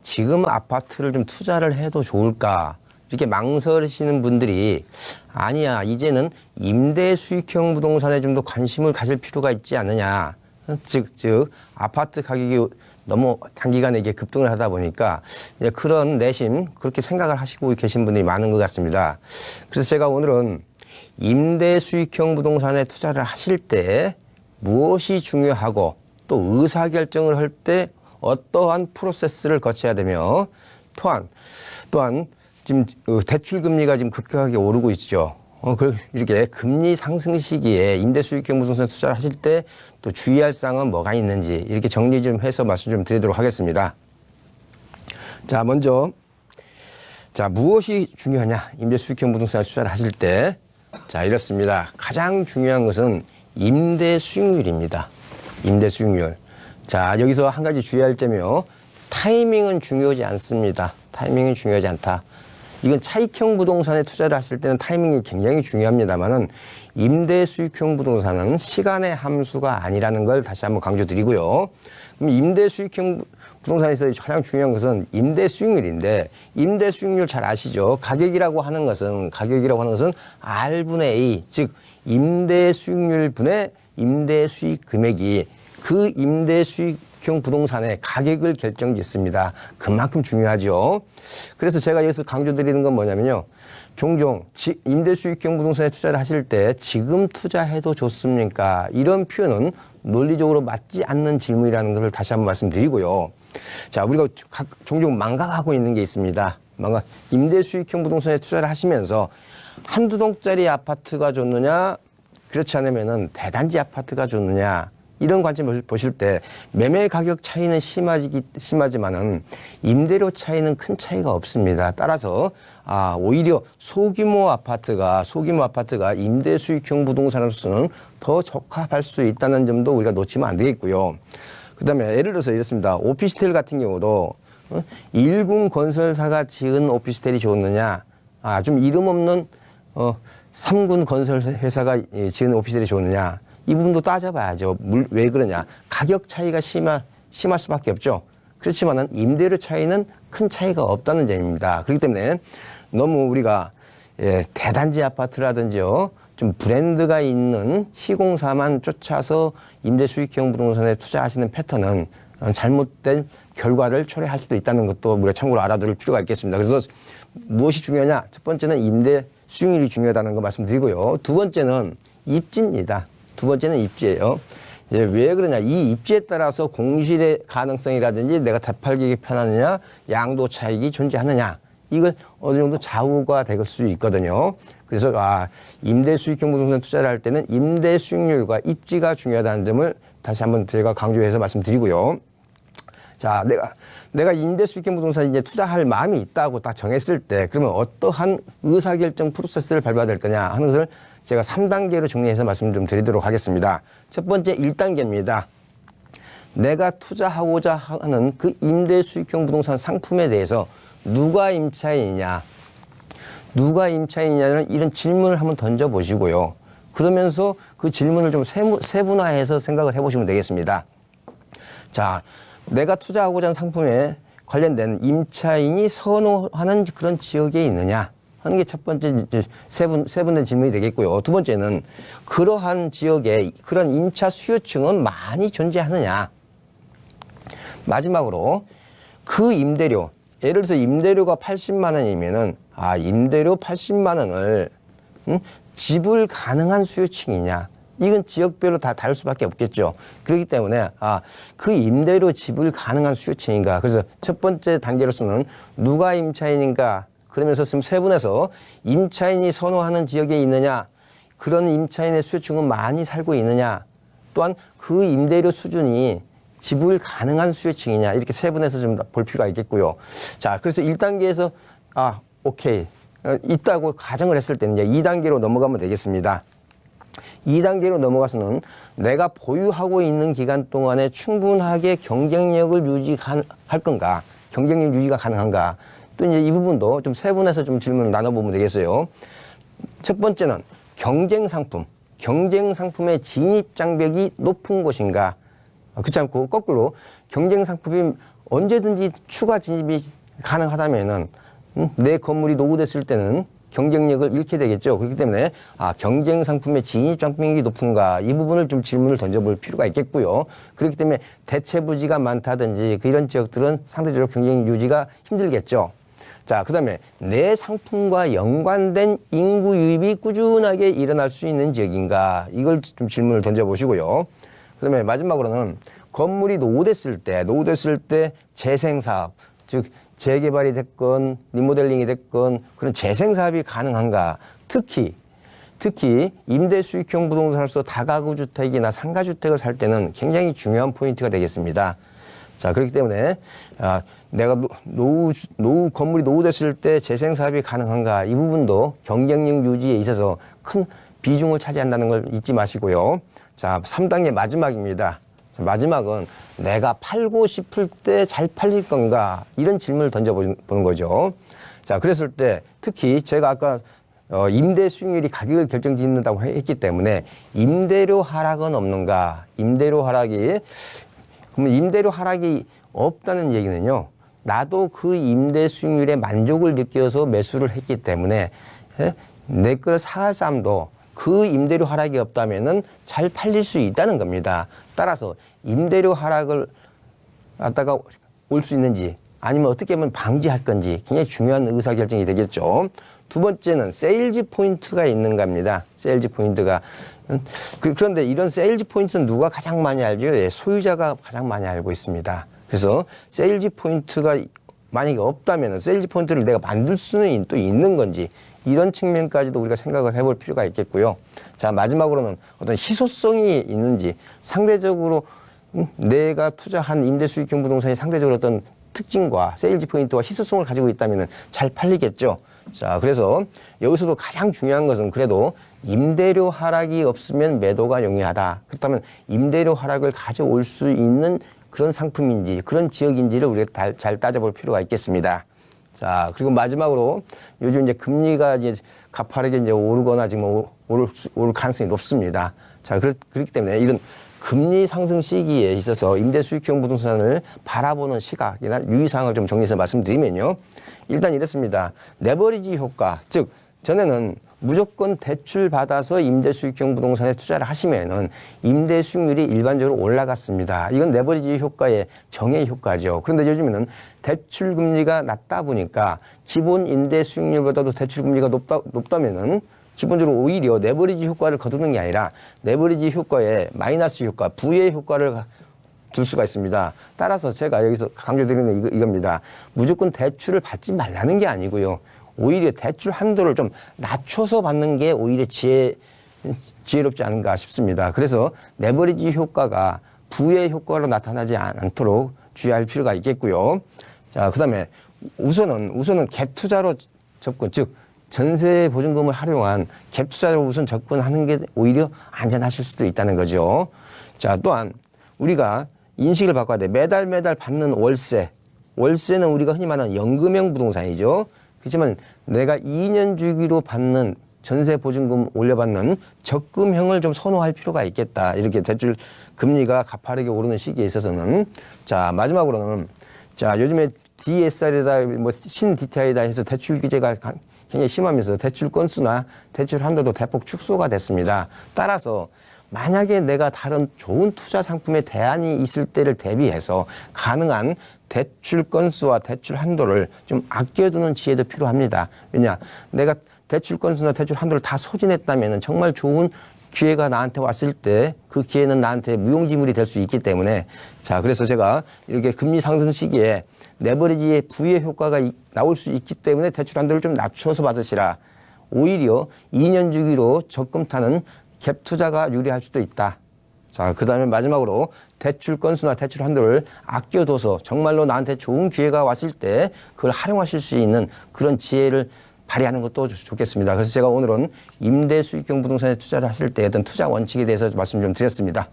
지금 아파트를 좀 투자를 해도 좋을까? 이렇게 망설이시는 분들이 아니야, 이제는 임대 수익형 부동산에 좀 더 관심을 가질 필요가 있지 않느냐. 즉 아파트 가격이 너무 단기간에 이게 급등을 하다 보니까 이제 그런 내심 그렇게 생각을 하시고 계신 분들이 많은 것 같습니다. 그래서 제가 오늘은 임대 수익형 부동산에 투자를 하실 때 무엇이 중요하고 또 의사결정을 할 때 어떠한 프로세스를 거쳐야 되며 또한 지금 대출 금리가 지금 급격하게 오르고 있죠. 이렇게 금리 상승 시기에 임대 수익형 부동산 투자를 하실 때 또 주의할 사항은 뭐가 있는지 이렇게 정리 좀 해서 말씀 좀 드리도록 하겠습니다. 자, 먼저 무엇이 중요하냐? 임대 수익형 부동산 투자를 하실 때 이렇습니다. 가장 중요한 것은 임대 수익률입니다. 임대 수익률. 자, 여기서 한 가지 주의할 점이요. 타이밍은 중요하지 않습니다. 타이밍은 중요하지 않다. 이건 차익형 부동산에 투자를 하실 때는 타이밍이 굉장히 중요합니다만은 임대 수익형 부동산은 시간의 함수가 아니라는 걸 다시 한번 강조드리고요. 그럼 임대 수익형 부동산에서 가장 중요한 것은 임대 수익률인데 임대 수익률 잘 아시죠? 가격이라고 하는 것은 R분의 A, 즉 임대 수익률 분의 임대 수익 금액이 그 임대 수익형 부동산의 가격을 결정짓습니다. 그만큼 중요하죠. 그래서 제가 여기서 강조드리는 건 뭐냐면요. 종종 임대 수익형 부동산에 투자를 하실 때 지금 투자해도 좋습니까? 이런 표현은 논리적으로 맞지 않는 질문이라는 것을 다시 한번 말씀드리고요. 자, 우리가 종종 망각하고 있는 게 있습니다. 임대 수익형 부동산에 투자를 하시면서 한두 동짜리 아파트가 좋느냐, 그렇지 않으면은 대단지 아파트가 좋느냐, 이런 관점을 보실 때 매매 가격 차이는 심하지만은 임대료 차이는 큰 차이가 없습니다. 따라서 오히려 소규모 아파트가 임대 수익형 부동산으로서는 더 적합할 수 있다는 점도 우리가 놓치면 안 되겠고요. 그다음에 예를 들어서 이렇습니다. 오피스텔 같은 경우도 일군 건설사가 지은 오피스텔이 좋느냐, 좀 이름 없는 3군 건설 회사가 지은 오피스텔이 좋느냐, 이 부분도 따져봐야죠. 왜 그러냐. 가격 차이가 심할 수밖에 없죠. 그렇지만은 임대료 차이는 큰 차이가 없다는 점입니다. 그렇기 때문에 너무 우리가 대단지 아파트라든지요, 좀 브랜드가 있는 시공사만 쫓아서 임대 수익형 부동산에 투자하시는 패턴은 잘못된 결과를 초래할 수도 있다는 것도 우리가 참고로 알아둘 필요가 있겠습니다. 그래서 무엇이 중요하냐? 첫 번째는 임대 수익률이 중요하다는 거 말씀드리고요. 두 번째는 입지입니다. 두 번째는 입지예요. 이제 왜 그러냐. 이 입지에 따라서 공실의 가능성이라든지 내가 되팔기가 편하느냐, 양도 차익이 존재하느냐, 이건 어느 정도 좌우가 될 수 있거든요. 그래서 임대 수익형 부동산 투자를 할 때는 임대 수익률과 입지가 중요하다는 점을 다시 한번 제가 강조해서 말씀드리고요. 자, 내가 임대 수익형 부동산에 이제 투자할 마음이 있다고 딱 정했을 때 그러면 어떠한 의사결정 프로세스를 밟아야 될 거냐 하는 것을 제가 3단계로 정리해서 말씀 좀 드리도록 하겠습니다. 첫 번째 1단계입니다. 내가 투자하고자 하는 그 임대 수익형 부동산 상품에 대해서 누가 임차인이냐는 이런 질문을 한번 던져보시고요. 그러면서 그 질문을 좀 세분화해서 생각을 해보시면 되겠습니다. 자, 내가 투자하고자 하는 상품에 관련된 임차인이 선호하는 그런 지역에 있느냐 하는 게 첫 번째 세분된 질문이 되겠고요. 두 번째는 그러한 지역에 그런 임차 수요층은 많이 존재하느냐. 마지막으로 그 임대료, 예를 들어서 임대료가 80만 원이면은 임대료 80만 원을 지불 가능한 수요층이냐. 이건 지역별로 다 다를 수밖에 없겠죠. 그렇기 때문에 그 임대료 지불 가능한 수요층인가. 그래서 첫 번째 단계로서는 누가 임차인인가. 그러면서 지금 세분해서 임차인이 선호하는 지역에 있느냐, 그런 임차인의 수요층은 많이 살고 있느냐, 또한 그 임대료 수준이 지불 가능한 수요층이냐, 이렇게 세분해서 좀 볼 필요가 있겠고요. 자, 그래서 1단계에서 오케이 있다고 가정을 했을 때는 이제 2단계로 넘어가면 되겠습니다. 2단계로 넘어가서는 내가 보유하고 있는 기간 동안에 충분하게 경쟁력을 유지할 건가, 경쟁력 유지가 가능한가. 또 이제 이 부분도 좀 세분해서 좀 질문을 나눠보면 되겠어요. 첫 번째는 경쟁 상품. 경쟁 상품의 진입 장벽이 높은 곳인가? 그렇지 않고 거꾸로 경쟁 상품이 언제든지 추가 진입이 가능하다면은 내 건물이 노후됐을 때는 경쟁력을 잃게 되겠죠. 그렇기 때문에 경쟁 상품의 진입 장벽이 높은가 이 부분을 좀 질문을 던져볼 필요가 있겠고요. 그렇기 때문에 대체 부지가 많다든지 이런 지역들은 상대적으로 경쟁 유지가 힘들겠죠. 자, 그다음에 내 상품과 연관된 인구 유입이 꾸준하게 일어날 수 있는 지역인가 이걸 좀 질문을 던져보시고요. 그다음에 마지막으로는 건물이 노후됐을 때 재생 사업 즉 재개발이 됐건 리모델링이 됐건 그런 재생 사업이 가능한가? 특히 임대 수익형 부동산으로서 다가구 주택이나 상가 주택을 살 때는 굉장히 중요한 포인트가 되겠습니다. 자, 그렇기 때문에 내가 건물이 노후됐을 때 재생 사업이 가능한가? 이 부분도 경쟁력 유지에 있어서 큰 비중을 차지한다는 걸 잊지 마시고요. 자, 3단계 마지막입니다. 마지막은 내가 팔고 싶을 때 잘 팔릴 건가 이런 질문을 던져보는 거죠. 자, 그랬을 때 특히 제가 아까 임대 수익률이 가격을 결정짓는다고 했기 때문에 임대료 하락은 없는가? 임대료 하락이 없다는 얘기는요. 나도 그 임대 수익률에 만족을 느껴서 매수를 했기 때문에 내 걸 사갈 사람도 그 임대료 하락이 없다면은 잘 팔릴 수 있다는 겁니다. 따라서 임대료 하락을 갖다가 올 수 있는지 아니면 어떻게 하면 방지할 건지 굉장히 중요한 의사결정이 되겠죠. 두 번째는 세일즈 포인트가 있는가입니다. 세일즈 포인트가. 그런데 이런 세일즈 포인트는 누가 가장 많이 알죠? 소유자가 가장 많이 알고 있습니다. 그래서 세일즈 포인트가 만약에 없다면 세일즈 포인트를 내가 만들 수는 또 있는 건지 이런 측면까지도 우리가 생각을 해볼 필요가 있겠고요. 자, 마지막으로는 어떤 희소성이 있는지 상대적으로 내가 투자한 임대수익형 부동산이 상대적으로 어떤 특징과 세일즈 포인트와 희소성을 가지고 있다면 잘 팔리겠죠. 자, 그래서 여기서도 가장 중요한 것은 그래도 임대료 하락이 없으면 매도가 용이하다. 그렇다면 임대료 하락을 가져올 수 있는 그런 상품인지 그런 지역인지를 우리가 잘 따져볼 필요가 있겠습니다. 자, 그리고 마지막으로 요즘 이제 금리가 이제 가파르게 이제 오르거나 지금 오를 가능성이 높습니다. 자, 그렇기 때문에 이런 금리 상승 시기에 있어서 임대 수익형 부동산을 바라보는 시각이나 유의사항을 좀 정리해서 말씀드리면요. 일단 이렇습니다. 레버리지 효과, 즉 전에는 무조건 대출 받아서 임대 수익형 부동산에 투자를 하시면은 임대 수익률이 일반적으로 올라갔습니다. 이건 레버리지 효과의 정의 효과죠. 그런데 요즘에는 대출 금리가 낮다 보니까 기본 임대 수익률보다도 대출 금리가 높다면은 기본적으로 오히려 레버리지 효과를 거두는 게 아니라 레버리지 효과의 마이너스 효과, 부의 효과를 둘 수가 있습니다. 따라서 제가 여기서 강조드리는 건 이겁니다. 무조건 대출을 받지 말라는 게 아니고요. 오히려 대출 한도를 좀 낮춰서 받는 게 오히려 지혜롭지 않은가 싶습니다. 그래서 레버리지 효과가 부의 효과로 나타나지 않도록 주의할 필요가 있겠고요. 자, 그다음에 우선은 갭 투자로 접근, 즉 전세 보증금을 활용한 갭 투자로 우선 접근하는 게 오히려 안전하실 수도 있다는 거죠. 자, 또한 우리가 인식을 바꿔야 돼. 매달 받는 월세는 우리가 흔히 말하는 연금형 부동산이죠. 그렇지만 내가 2년 주기로 받는 전세 보증금 올려받는 적금형을 좀 선호할 필요가 있겠다. 이렇게 대출 금리가 가파르게 오르는 시기에 있어서는. 자, 마지막으로는 자, 요즘에 DSR이다 뭐 신 DTI다 해서 대출 규제가 굉장히 심하면서 대출 건수나 대출 한도도 대폭 축소가 됐습니다. 따라서 만약에 내가 다른 좋은 투자 상품의 대안이 있을 때를 대비해서 가능한 대출 건수와 대출 한도를 좀 아껴두는 지혜도 필요합니다. 왜냐, 내가 대출 건수나 대출 한도를 다 소진했다면 정말 좋은 기회가 나한테 왔을 때 그 기회는 나한테 무용지물이 될 수 있기 때문에 자, 그래서 제가 이렇게 금리 상승 시기에 레버리지의 부의 효과가 나올 수 있기 때문에 대출 한도를 좀 낮춰서 받으시라. 오히려 2년 주기로 적금 타는 갭 투자가 유리할 수도 있다. 자, 그 다음에 마지막으로 대출 건수나 대출 한도를 아껴둬서 정말로 나한테 좋은 기회가 왔을 때 그걸 활용하실 수 있는 그런 지혜를 발휘하는 것도 좋겠습니다. 그래서 제가 오늘은 임대 수익형 부동산에 투자를 하실 때 어떤 투자 원칙에 대해서 말씀 좀 드렸습니다.